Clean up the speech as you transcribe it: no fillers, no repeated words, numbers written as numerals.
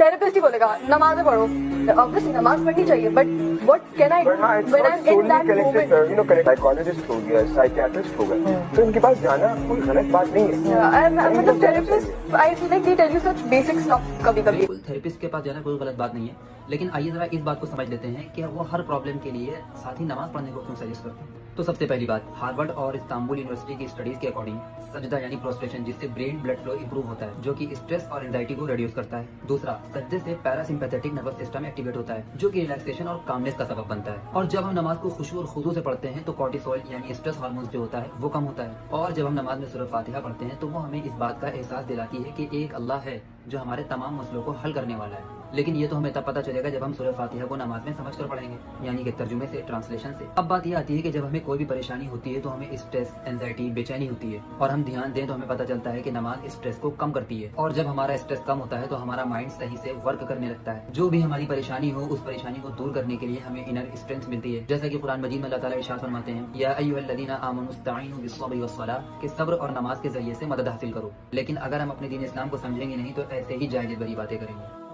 therapist ही बोलेगा नमाज़ें पढ़ो, obviously नमाज पढ़नी चाहिए, but what can I do when I'm in that moment? You know, psychologist हो गया, psychiatrist हो गया, तो इनके पास जाना कोई गलत बात नहीं है. मतलब therapist, I feel like they tell you such basic stuff कभी-कभी. बिल्कुल थेरेपिस्ट के पास जाना कोई गलत बात नहीं है, लेकिन आइए जरा इस बात को समझ लेते हैं कि वो हर प्रॉब्लम के लिए साथ ही नमाज पढ़ने को क्यों सजेस्ट करते हैं. तो सबसे पहली बात, हार्वर्ड और इस्तांबुल यूनिवर्सिटी की स्टडीज के अकॉर्डिंग सजदा यानी प्रोस्ट्रेशन, जिससे ब्रेन ब्लड फ्लो इंप्रूव होता है, जो कि स्ट्रेस और एंजाइटी को रिड्यूस करता है. दूसरा, सजदे से पैरासिम्पैथेटिक नर्वस सिस्टम एक्टिवेट होता है, जो कि रिलैक्सेशन और कामनेस का सबब बनता है. और जब हम नमाज को खुशू और खुदू से पढ़ते हैं तो कॉर्टिसोल यानी स्ट्रेस हार्मोन जो होता है वो कम होता है. और जब हम नमाज में सूरह फातिहा पढ़ते हैं तो वो हमें इस बात का एहसास दिलाती है कि एक अल्लाह है जो हमारे तमाम मसलों को हल करने वाला है. लेकिन ये तो हमें तब पता चलेगा जब हम सूरह फातिहा को नमाज में समझ कर पढ़ेंगे, यानी कि तर्जुमे से, ट्रांसलेशन से. अब बात ये आती है कि जब हमें कोई भी परेशानी होती है तो हमें स्ट्रेस, एंजाइटी, बेचैनी होती है, और हम ध्यान दें तो हमें पता चलता है कि नमाज स्ट्रेस को कम करती है. और जब हमारा स्ट्रेस कम होता है तो हमारा माइंड सही से वर्क करने लगता है. जो भी हमारी परेशानी हो, उस परेशानी को दूर करने के लिए हमें इनर स्ट्रेंथ मिलती है. जैसा कि कुरान मजीद में अल्लाह ताला इरशाद फरमाते हैं, या अय्युहल्लज़ीना आमनू इस्तईनु बिस्सब्रि वस्सलाह, कि सब्र और नमाज के जरिए से मदद हासिल करो. लेकिन अगर हम अपने दीन इस्लाम को समझेंगे नहीं तो ऐसे ही जायज़ भरी बातें करेंगे.